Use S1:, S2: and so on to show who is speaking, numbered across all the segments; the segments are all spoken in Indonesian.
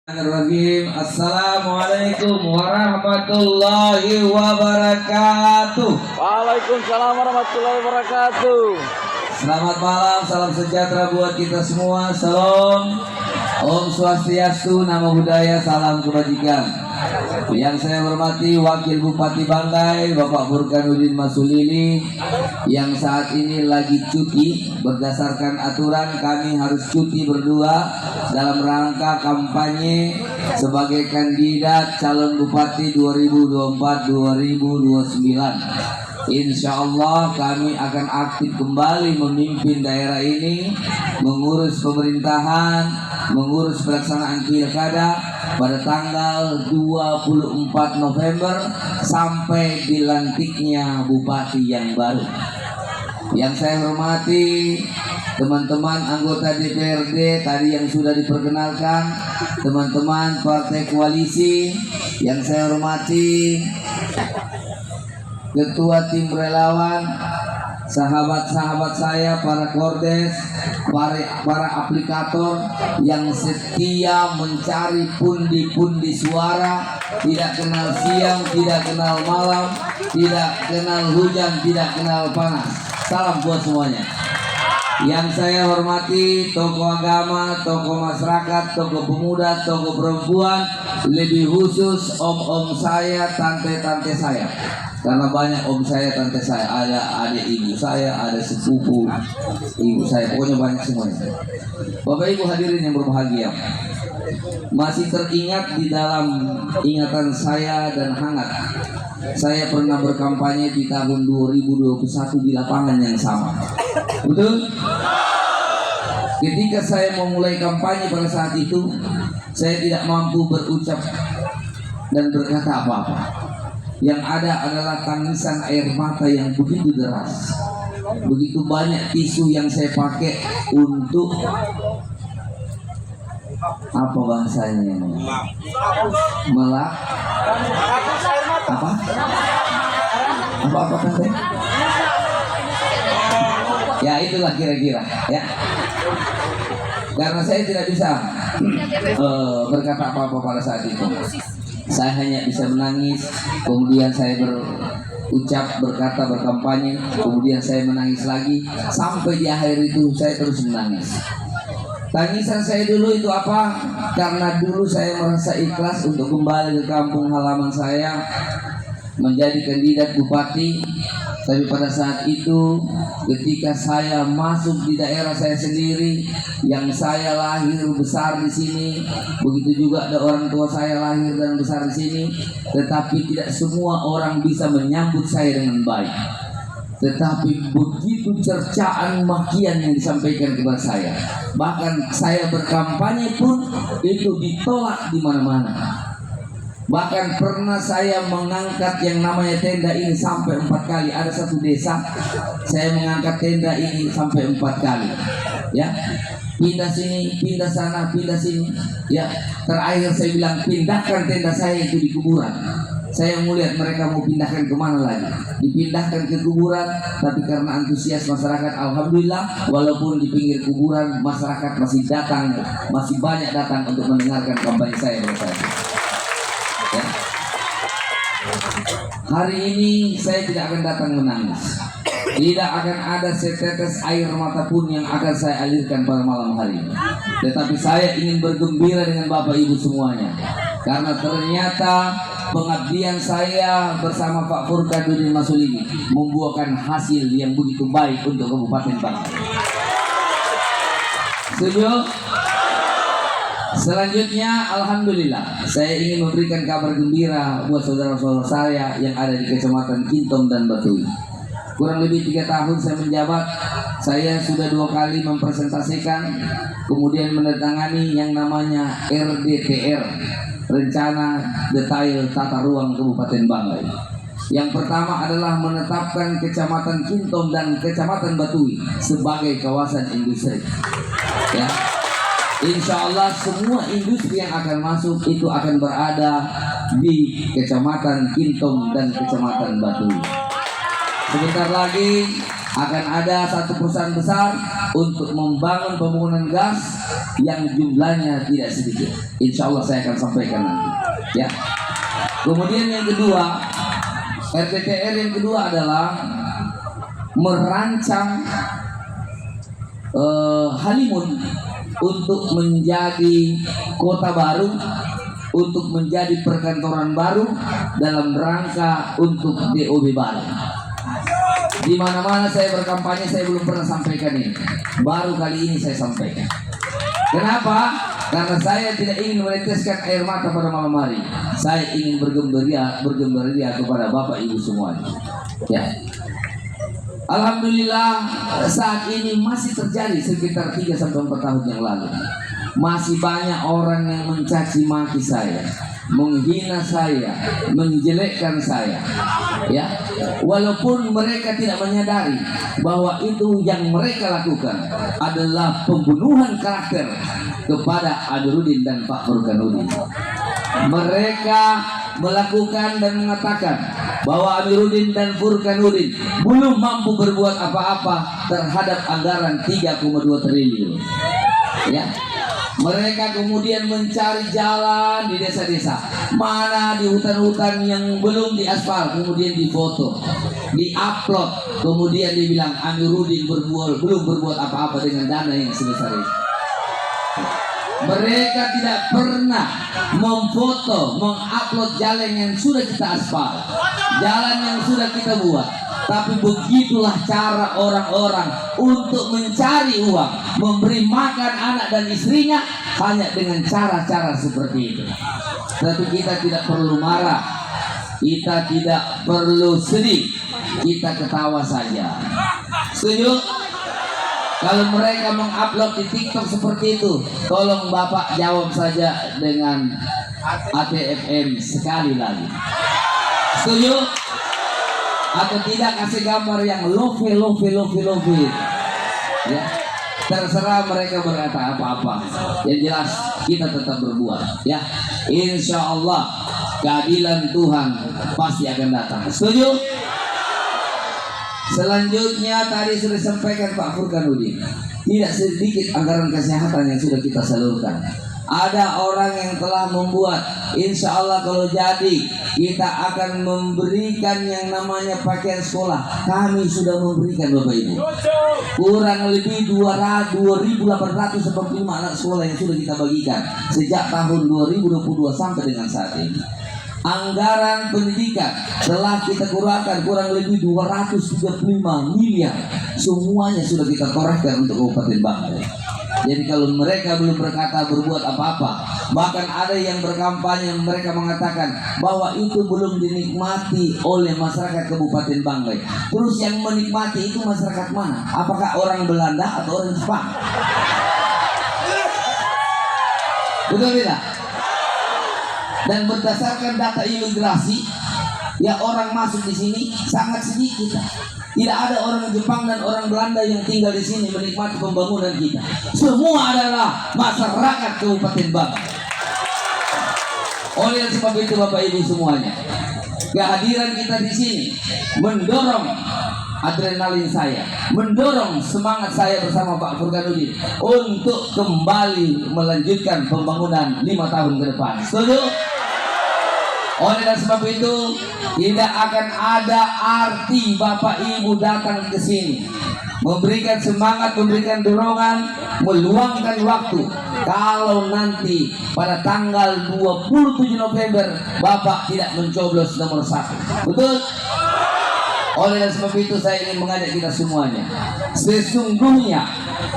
S1: Bismillahirrahmanirrahim. Assalamualaikum warahmatullahi wabarakatuh.
S2: Waalaikumsalam warahmatullahi wabarakatuh.
S1: Selamat malam, salam sejahtera buat kita semua. Salam, Om Swastiastu, Namo Buddhaya, salam kebajikan. Yang saya hormati Wakil Bupati Banggai, Bapak Burkanuddin Masulili, yang saat ini lagi cuti. Berdasarkan aturan kami harus cuti berdua dalam rangka kampanye sebagai kandidat calon Bupati 2024-2029. Insya Allah kami akan aktif kembali memimpin daerah ini, mengurus pemerintahan, mengurus pelaksanaan pilkada pada tanggal 24 November sampai dilantiknya bupati yang baru. Yang saya hormati teman-teman anggota DPRD tadi yang sudah diperkenalkan, teman-teman partai koalisi yang saya hormati, ketua tim relawan, sahabat-sahabat saya, para kordes, para aplikator yang setia mencari pundi-pundi suara, tidak kenal siang, tidak kenal malam, tidak kenal hujan, tidak kenal panas. Salam buat semuanya. Yang saya hormati tokoh agama, tokoh masyarakat, tokoh pemuda, tokoh perempuan, lebih khusus om-om saya, tante-tante saya. Karena banyak om saya, tante saya, ada adik ibu saya, ada sepupu ibu saya, pokoknya banyak semuanya. Bapak Ibu hadirin yang berbahagia, masih teringat di dalam ingatan saya dan hangat, saya pernah berkampanye di tahun 2021 di lapangan yang sama. Betul? Ketika saya memulai kampanye pada saat itu, saya tidak mampu berucap dan berkata apa-apa. Yang ada adalah tangisan air mata yang begitu deras. Begitu banyak tisu yang saya pakai untuk apa bahasanya? Melap. Apa? Apa katanya? Ya itulah kira-kira ya. Karena saya tidak bisa berkata apa-apa pada saat itu. Saya hanya bisa menangis, kemudian saya berucap, berkata, berkampanye, kemudian saya menangis lagi, sampai di akhir itu saya terus menangis. Tangisan saya dulu itu apa? Karena dulu saya merasa ikhlas untuk kembali ke kampung halaman saya, menjadi kandidat bupati. Tapi pada saat itu, ketika saya masuk di daerah saya sendiri, yang saya lahir besar di sini, begitu juga ada orang tua saya lahir dan besar di sini, tetapi tidak semua orang bisa menyambut saya dengan baik. Tetapi begitu cercaan makian yang disampaikan kepada saya, bahkan saya berkampanye pun itu ditolak di mana-mana. Bahkan pernah saya mengangkat yang namanya tenda ini sampai 4 kali. Ada satu desa saya mengangkat tenda ini sampai 4 kali. Ya, pindah sini, pindah sana, pindah sini. Ya, terakhir saya bilang pindahkan tenda saya itu di kuburan. Saya melihat mereka mau pindahkan kemana lagi. Dipindahkan ke kuburan, tapi karena antusias masyarakat, alhamdulillah, walaupun di pinggir kuburan masyarakat masih datang, masih banyak datang untuk mendengarkan kampanye saya. Ya. Hari ini saya tidak akan datang menangis. Tidak akan ada setetes air mata pun yang akan saya alirkan pada malam hari ini. Tetapi saya ingin bergembira dengan Bapak Ibu semuanya, karena ternyata pengabdian saya bersama Pak Burkanuddin Masulili membuahkan hasil yang begitu baik untuk Kabupaten Banggai. Setuju? Selanjutnya, alhamdulillah, saya ingin memberikan kabar gembira buat saudara-saudara saya yang ada di Kecamatan Kintom dan Batui. Kurang lebih 3 tahun saya menjabat, saya sudah 2 kali mempresentasikan, kemudian menandatangani yang namanya RDTR, Rencana Detail Tata Ruang Kabupaten Banggai. Yang pertama adalah menetapkan Kecamatan Kintom dan Kecamatan Batui sebagai kawasan industri. Ya. Insya Allah semua industri yang akan masuk itu akan berada di Kecamatan Kintom dan Kecamatan Batui. Sebentar lagi akan ada satu perusahaan besar untuk membangun pembangunan gas yang jumlahnya tidak sedikit. Insya Allah saya akan sampaikan nanti. Ya. Kemudian yang kedua, RPTR yang kedua adalah merancang Halimun untuk menjadi kota baru, untuk menjadi perkantoran baru dalam rangka untuk DOB baru. Di mana-mana saya berkampanye saya belum pernah sampaikan ini. Baru kali ini saya sampaikan. Kenapa? Karena saya tidak ingin meneteskan air mata pada malam hari. Saya ingin bergembira kepada Bapak Ibu semuanya. Ya. Alhamdulillah saat ini masih terjadi sekitar 3-4 tahun yang lalu. Masih banyak orang yang mencaci maki saya, menghina saya, menjelekkan saya. Ya, walaupun mereka tidak menyadari bahwa itu yang mereka lakukan adalah pembunuhan karakter kepada Amiruddin dan Pak Burhanuddin. Mereka melakukan dan mengatakan bahwa Amiruddin dan Burhanuddin belum mampu berbuat apa-apa terhadap anggaran 3,2 triliun. Ya. Mereka kemudian mencari jalan di desa-desa, mana di hutan-hutan yang belum diaspal, kemudian difoto, diupload, kemudian dibilang Amiruddin belum berbuat apa-apa dengan dana yang sebesar itu. Mereka tidak pernah memfoto, mengupload jalan yang sudah kita aspal, jalan yang sudah kita buat. Tapi begitulah cara orang-orang untuk mencari uang, memberi makan anak dan istrinya hanya dengan cara-cara seperti itu. Tapi kita tidak perlu marah, kita tidak perlu sedih, kita ketawa saja. Setuju? Kalau mereka mengupload di TikTok seperti itu, tolong Bapak jawab saja dengan ATFM sekali lagi. Setuju? Atau tidak, kasih gambar yang love. Ya, terserah mereka berkata apa-apa. Yang jelas kita tetap berbuat. Ya, insya Allah keadilan Tuhan pasti akan datang. Setuju? Selanjutnya tadi sudah disampaikan Pak Burhanuddin, tidak sedikit anggaran kesehatan yang sudah kita salurkan. Ada orang yang telah membuat, insya Allah kalau jadi kita akan memberikan yang namanya pakaian sekolah. Kami sudah memberikan Bapak Ibu kurang lebih 2.845 anak sekolah yang sudah kita bagikan sejak tahun 2022 sampai dengan saat ini. Anggaran pendidikan telah kita kurangkan kurang lebih 235 miliar. Semuanya sudah kita torehkan untuk Kabupaten Banggai. Jadi kalau mereka belum berkata berbuat apa-apa, bahkan ada yang berkampanye, mereka mengatakan bahwa itu belum dinikmati oleh masyarakat Kabupaten Banggai. Terus yang menikmati itu masyarakat mana? Apakah orang Belanda atau orang Jepang? Betul tidak? Dan berdasarkan data imigrasi, ya orang masuk di sini sangat sedikit. Tidak ada orang Jepang dan orang Belanda yang tinggal di sini menikmati pembangunan kita. Semua adalah masyarakat Kabupaten Banggai. Oleh sebab itu Bapak Ibu semuanya, kehadiran kita di sini mendorong adrenalin saya, mendorong semangat saya bersama Pak Burhanuddin untuk kembali melanjutkan pembangunan 5 tahun ke depan. Setuju? Oleh sebab itu tidak akan ada arti Bapak Ibu datang ke sini memberikan semangat, memberikan dorongan, meluangkan waktu kalau nanti pada tanggal 27 November Bapak tidak mencoblos nomor 1. Betul? Oleh sebab itu saya ingin mengajak kita semuanya, sesungguhnya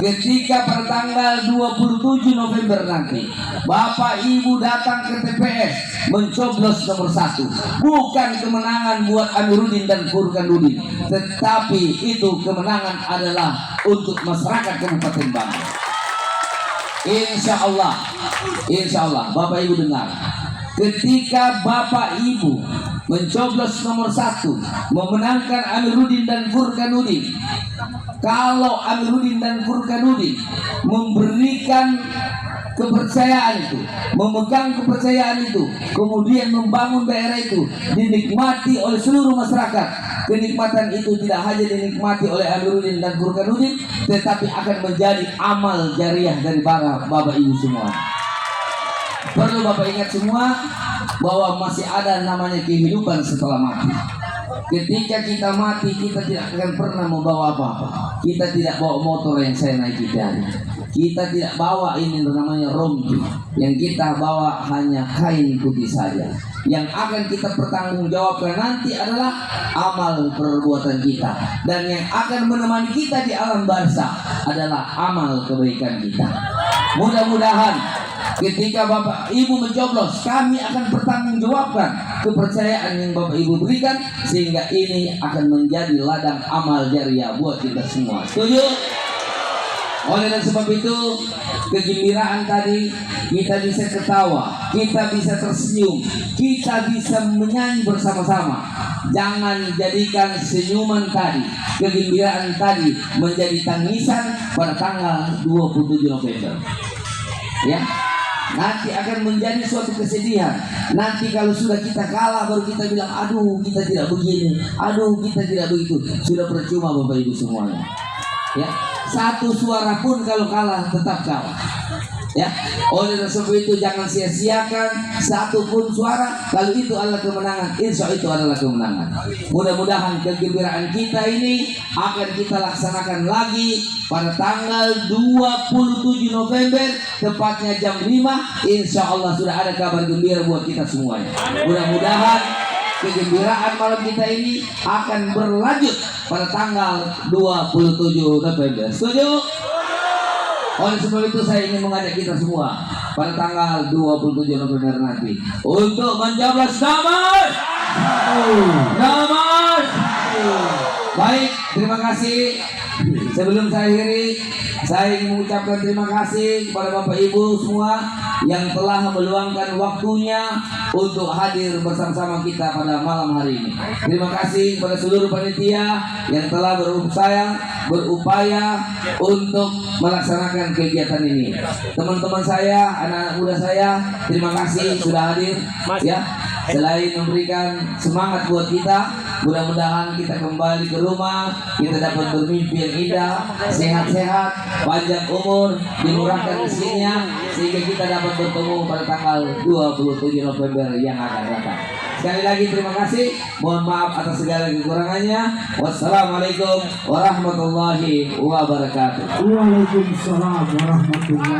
S1: ketika pada tanggal 27 November nanti Bapak Ibu datang ke TPS mencoblos nomor 1, bukan kemenangan buat Amiruddin dan Burhanuddin, tetapi itu kemenangan adalah untuk masyarakat Kabupaten Banggai. Insya Allah Bapak Ibu dengar, ketika Bapak Ibu mencoblos nomor 1, memenangkan Amiruddin dan Burhanuddin, kalau Amiruddin dan Burhanuddin memberikan kepercayaan itu, memegang kepercayaan itu, kemudian membangun daerah itu dinikmati oleh seluruh masyarakat, Kenikmatan itu tidak hanya dinikmati oleh Amiruddin dan Burhanuddin, tetapi akan menjadi amal jariah dari Bapak Ibu semua. Perlu Bapak ingat semua bahwa masih ada namanya kehidupan setelah mati. Ketika kita mati, kita tidak akan pernah membawa apa-apa. Kita tidak bawa motor yang saya naiki tadi. Kita tidak bawa ini namanya rompi. Yang kita bawa hanya kain putih saja. Yang akan kita pertanggungjawabkan nanti adalah amal perbuatan kita. Dan yang akan menemani kita di alam barzakh adalah amal kebaikan kita. Mudah-mudahan ketika Bapak Ibu mencoblos, kami akan bertanggungjawabkan kepercayaan yang Bapak Ibu berikan, sehingga ini akan menjadi ladang amal jariah buat kita semua. Setuju? Oleh dan sebab itu, kegembiraan tadi kita bisa ketawa, kita bisa tersenyum, kita bisa menyanyi bersama-sama. Jangan jadikan senyuman tadi, kegembiraan tadi menjadi tangisan pada tanggal 27 November. Ya. Nanti akan menjadi suatu kesedihan. Nanti kalau sudah kita kalah baru kita bilang, aduh kita tidak begini, aduh kita tidak begitu. Sudah percuma Bapak Ibu semuanya. Ya, satu suara pun kalau kalah tetap kalah. Ya, oleh sebab itu jangan sia-siakan satu pun suara. Kalau itu adalah kemenangan, insya itu adalah kemenangan. Mudah-mudahan kegembiraan kita ini akan kita laksanakan lagi pada tanggal 27 November, tepatnya jam 5. Insya Allah sudah ada kabar gembira buat kita semuanya. Mudah-mudahan kegembiraan malam kita ini akan berlanjut pada tanggal 27 November. Setuju? Oleh sebab itu saya ingin mengajak kita semua pada tanggal 27 November nanti untuk mencoblos damai. Baik, terima kasih. Sebelum saya akhiri, saya ingin mengucapkan terima kasih kepada Bapak Ibu semua yang telah meluangkan waktunya untuk hadir bersama-sama kita pada malam hari ini. Terima kasih kepada seluruh panitia yang telah berupaya untuk melaksanakan kegiatan ini. Teman-teman saya, anak-anak muda saya, terima kasih sudah hadir. Ya, selain memberikan semangat buat kita, mudah-mudahan kita kembali ke rumah, kita dapat bermimpi yang indah, sehat-sehat, panjang umur, dimurahkan rezekinya, sehingga kita dapat bertemu pada tanggal 27 November yang akan datang. Sekali lagi terima kasih. Mohon maaf atas segala kekurangannya. Wassalamualaikum warahmatullahi wabarakatuh.
S3: Waalaikumsalam warahmatullahi